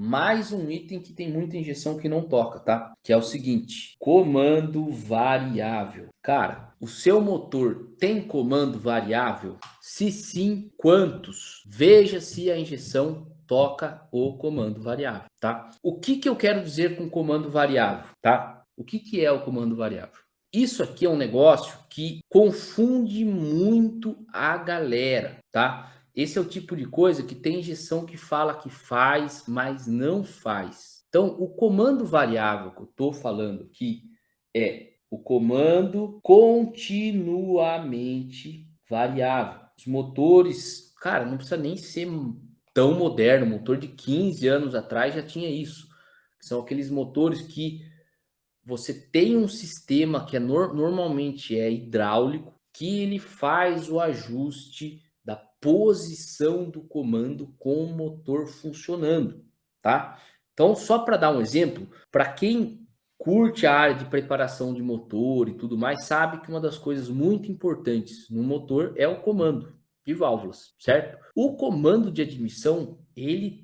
mais um item que tem muita injeção que não toca, tá? Que é o seguinte, comando variável. Cara, o seu motor tem comando variável? Se sim, quantos? Veja se a injeção toca o comando variável, tá? O que que eu quero dizer com comando variável, tá? O que que é o comando variável? Isso aqui é um negócio que confunde muito a galera, tá? Esse é o tipo de coisa que tem injeção que fala que faz, mas não faz. Então, o comando variável que eu estou falando aqui é o comando continuamente variável. Os motores, cara, não precisa nem ser tão moderno. Motor de 15 anos atrás já tinha isso. São aqueles motores que você tem um sistema que normalmente é hidráulico, que ele faz o ajuste da posição do comando com o motor funcionando, tá? Então, só para dar um exemplo, para quem curte a área de preparação de motor e tudo mais, sabe que uma das coisas muito importantes no motor é o comando de válvulas, certo? O comando de admissão, ele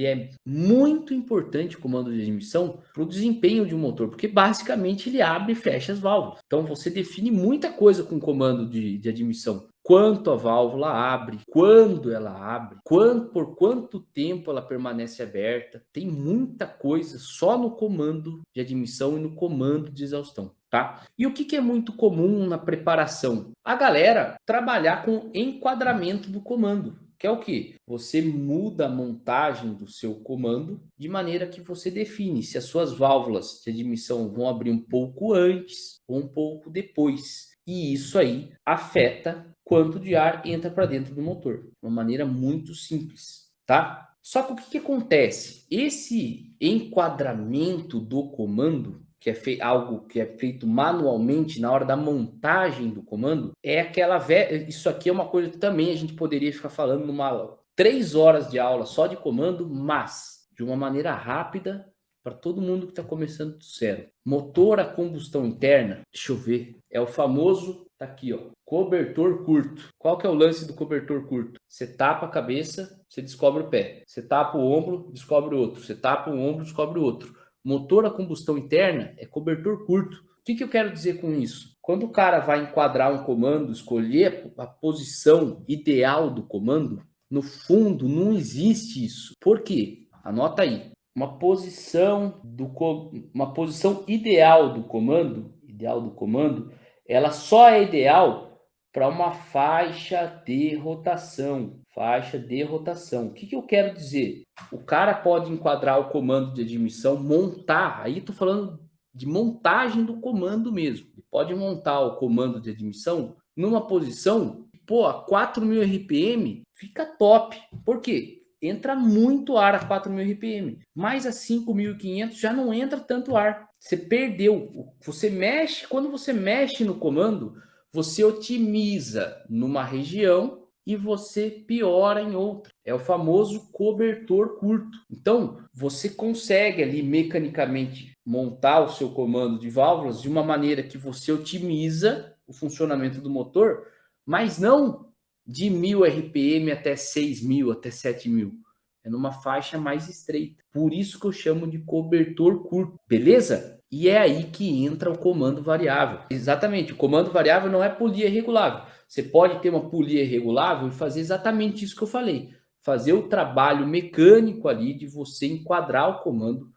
é muito importante, o comando de admissão, para o desempenho de um motor, porque basicamente ele abre e fecha as válvulas. Então você define muita coisa com o comando de admissão. Quanto a válvula abre, quando ela abre, por quanto tempo ela permanece aberta. Tem muita coisa só no comando de admissão e no comando de exaustão. Tá? E o que é muito comum na preparação? A galera trabalhar com enquadramento do comando, que é o que? Você muda a montagem do seu comando de maneira que você define se as suas válvulas de admissão vão abrir um pouco antes ou um pouco depois. E isso aí afeta quanto de ar entra para dentro do motor, de uma maneira muito simples, tá? Só que o que acontece? Esse enquadramento do comando, que é algo que é feito manualmente na hora da montagem do comando, é aquela isso aqui é uma coisa que também a gente poderia ficar falando numa 3 horas de aula só de comando, mas de uma maneira rápida para todo mundo que está começando do zero. Motor a combustão interna, deixa eu ver, é o famoso, tá aqui ó, cobertor curto. Qual que é o lance do cobertor curto? Você tapa a cabeça, você descobre o pé. Você tapa o ombro, descobre o outro. Você tapa o ombro, descobre o outro. Motor a combustão interna é cobertor curto. O que eu quero dizer com isso? Quando o cara vai enquadrar um comando, escolher a posição ideal do comando, no fundo não existe isso. Por quê? Anota aí. Uma posição ideal do comando, ela só é ideal para uma faixa de rotação. Faixa de rotação. O que eu quero dizer? O cara pode enquadrar o comando de admissão, montar, aí estou falando de montagem do comando mesmo. Ele pode montar o comando de admissão numa posição, pô, a 4.000 RPM fica top. Por quê? Entra muito ar a 4.000 RPM, mas a 5.500 já não entra tanto ar. Você perdeu. Quando você mexe no comando, você otimiza numa região e você piora em outra. É o famoso cobertor curto. Então, você consegue ali mecanicamente montar o seu comando de válvulas de uma maneira que você otimiza o funcionamento do motor, mas não de 1.000 RPM até 6.000, até 7.000. É numa faixa mais estreita. Por isso que eu chamo de cobertor curto, beleza? E é aí que entra o comando variável. Exatamente, o comando variável não é polia regulável. Você pode ter uma polia regulável e fazer exatamente isso que eu falei. Fazer o trabalho mecânico ali de você enquadrar o comando,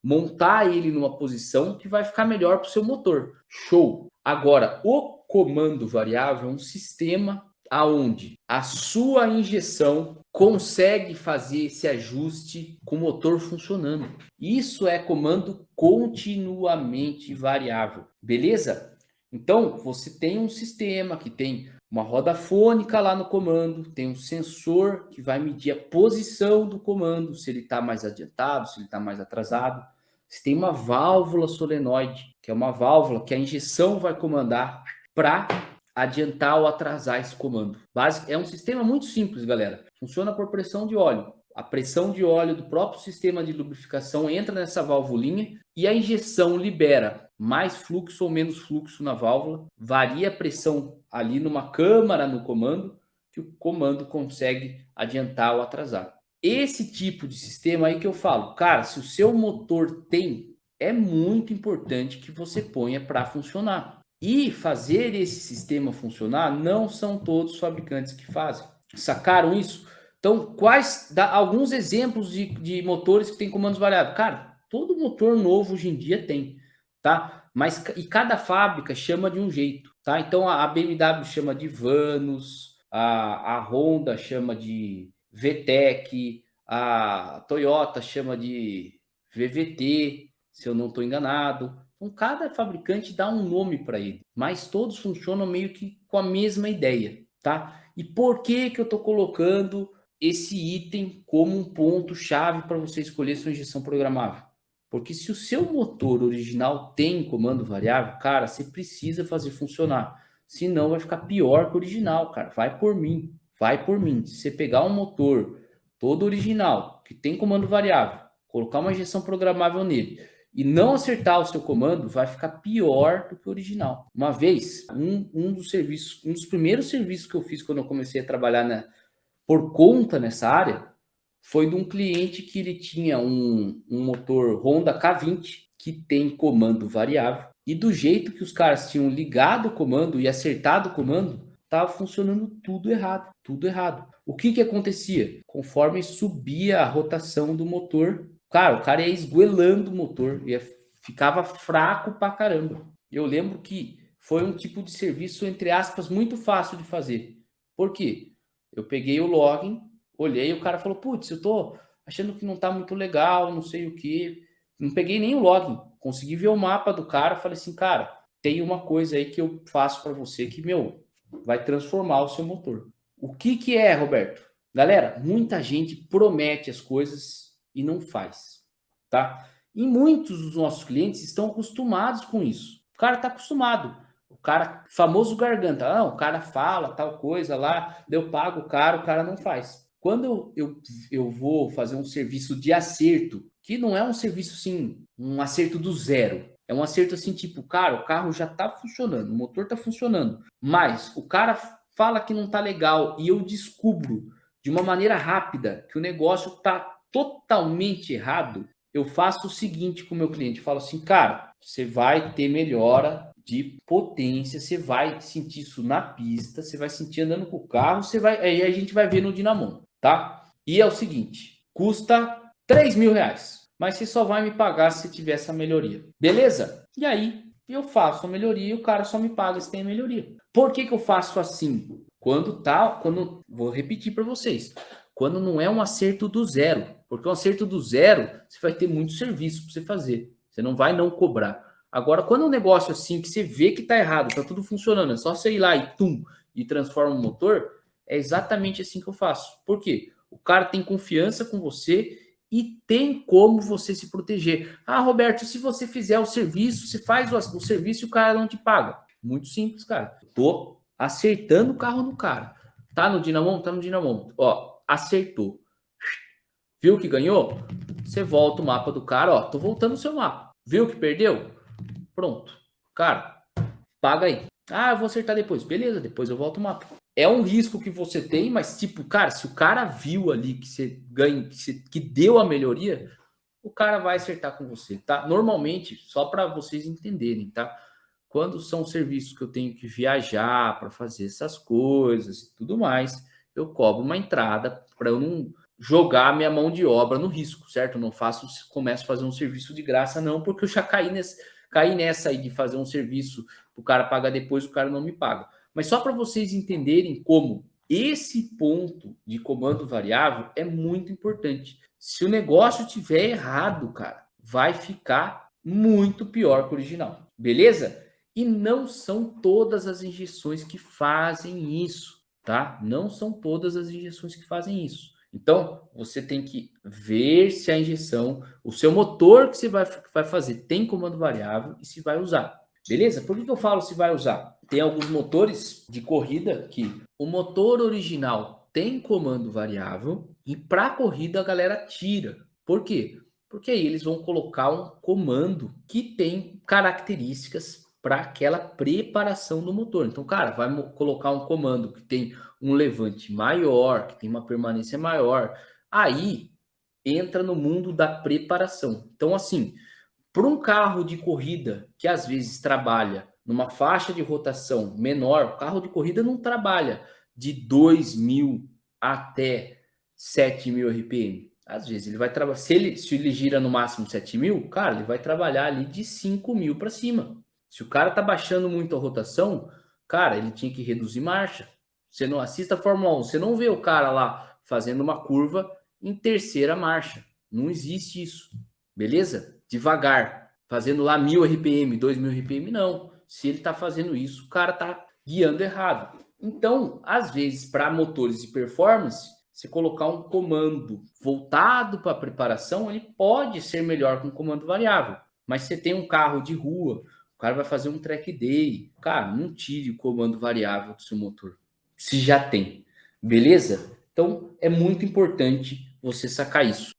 montar ele numa posição que vai ficar melhor para o seu motor. Show! Agora, o comando variável é um sistema aonde a sua injeção consegue fazer esse ajuste com o motor funcionando. Isso é comando continuamente variável, beleza? Então, você tem um sistema que tem uma roda fônica lá no comando, tem um sensor que vai medir a posição do comando, se ele está mais adiantado, se ele está mais atrasado. Você tem uma válvula solenoide, que é uma válvula que a injeção vai comandar para adiantar ou atrasar esse comando. É um sistema muito simples, galera. Funciona por pressão de óleo. A pressão de óleo do próprio sistema de lubrificação entra nessa válvulinha e a injeção libera mais fluxo ou menos fluxo na válvula, varia a pressão ali numa câmara no comando, que o comando consegue adiantar ou atrasar. esse tipo de sistema aí que eu falo, cara, se o seu motor tem, é muito importante que você ponha para funcionar. E fazer esse sistema funcionar não são todos os fabricantes que fazem. Sacaram isso? Então, dá alguns exemplos de motores que tem comandos variáveis? Cara, todo motor novo hoje em dia tem, tá? Mas e cada fábrica chama de um jeito, tá? Então a BMW chama de Vanos, a Honda chama de VTEC, a Toyota chama de VVT, se eu não estou enganado. Então, cada fabricante dá um nome para ele, mas todos funcionam meio que com a mesma ideia, tá? E por que que eu estou colocando esse item como um ponto-chave para você escolher sua injeção programável? Porque se o seu motor original tem comando variável, cara, você precisa fazer funcionar. Senão vai ficar pior que o original, cara. Vai por mim. Vai por mim. Se você pegar um motor todo original, que tem comando variável, colocar uma injeção programável nele e não acertar o seu comando, vai ficar pior do que o original. Uma vez, um dos primeiros serviços que eu fiz quando eu comecei a trabalhar por conta nessa área, foi de um cliente que ele tinha um motor Honda K20 que tem comando variável. E do jeito que os caras tinham ligado o comando e acertado o comando, estava funcionando tudo errado, tudo errado. O que que acontecia? Conforme subia a rotação do motor, cara, o cara ia esgoelando o motor, ficava fraco pra caramba. Eu lembro que foi um tipo de serviço, entre aspas, muito fácil de fazer. Por quê? Eu peguei o login, olhei, o cara falou, putz, eu tô achando que não tá muito legal, não sei o que. Não peguei nem o login, consegui ver o mapa do cara, falei assim, cara, tem uma coisa aí que eu faço para você que, meu, vai transformar o seu motor. O que que é, Roberto? Galera, muita gente promete as coisas e não faz, tá? E muitos dos nossos clientes estão acostumados com isso. O cara tá acostumado. O cara, famoso garganta, não, o cara fala tal coisa lá, eu pago o cara não faz. Quando eu vou fazer um serviço de acerto, que não é um serviço assim, um acerto do zero, é um acerto assim, tipo, cara, o carro já tá funcionando, o motor tá funcionando, mas o cara fala que não tá legal e eu descubro de uma maneira rápida que o negócio tá totalmente errado, eu faço o seguinte com o meu cliente, eu falo assim, cara, você vai ter melhora de potência, você vai sentir isso na pista, você vai sentir andando com o carro, aí a gente vai ver no Dinamon, tá? E é o seguinte, custa 3 mil reais, mas você só vai me pagar se tiver essa melhoria, beleza? E aí eu faço a melhoria e o cara só me paga se tem a melhoria. Por que que eu faço assim? Vou repetir para vocês, quando não é um acerto do zero, porque um acerto do zero, você vai ter muito serviço para você fazer, você não vai não cobrar. Agora, quando é um negócio assim que você vê que tá errado, tá tudo funcionando, é só você ir lá e transforma o motor, é exatamente assim que eu faço. Por quê? O cara tem confiança com você e tem como você se proteger. Ah, Roberto, se você fizer o serviço, você faz o serviço e o cara não te paga. Muito simples, cara. Tô acertando o carro do cara. Tá no Dinamon? Tá no Dinamon. Ó, acertou. Viu que ganhou? Você volta o mapa do cara, ó. Tô voltando o seu mapa. Viu que perdeu? Pronto. Cara, paga aí. Ah, eu vou acertar depois. Beleza, depois eu volto o mapa. É um risco que você tem, mas tipo, cara, se o cara viu ali que você ganha, que deu a melhoria, o cara vai acertar com você, tá? Normalmente, só para vocês entenderem, tá? Quando são serviços que eu tenho que viajar para fazer essas coisas e tudo mais, eu cobro uma entrada para eu não jogar minha mão de obra no risco, certo? Eu não começo a fazer um serviço de graça, não, porque eu já caí nessa aí de fazer um serviço, o cara paga depois, o cara não me paga. Mas só para vocês entenderem como esse ponto de comando variável é muito importante. Se o negócio tiver errado, cara, vai ficar muito pior que o original. Beleza? E não são todas as injeções que fazem isso, tá? Não são todas as injeções que fazem isso. Então, você tem que ver se a injeção, o seu motor que você vai fazer tem comando variável e se vai usar. Beleza? Por que eu falo se vai usar? Tem alguns motores de corrida que o motor original tem comando variável e para corrida a galera tira. Por quê? Porque aí eles vão colocar um comando que tem características para aquela preparação do motor. Então, cara, vai colocar um comando que tem um levante maior, que tem uma permanência maior, Aí entra no mundo da preparação. Então, assim, para um carro de corrida que às vezes trabalha numa faixa de rotação menor, o carro de corrida não trabalha de 2.000 até 7.000 RPM. Às vezes ele vai trabalhar, se ele gira no máximo 7.000, cara, ele vai trabalhar ali de 5.000 para cima. Se o cara tá baixando muito a rotação, cara, ele tinha que reduzir marcha. Você não assista a Fórmula 1, você não vê o cara lá fazendo uma curva em terceira marcha. Não existe isso. Beleza? Devagar. Fazendo lá 1.000 RPM, 2.000 RPM, não. Se ele está fazendo isso, o cara está guiando errado. Então, às vezes, para motores de performance, você colocar um comando voltado para a preparação, ele pode ser melhor com um comando variável. Mas você tem um carro de rua, o cara vai fazer um track day. Cara, não tire o comando variável do seu motor. Se já tem. Beleza? Então, é muito importante você sacar isso.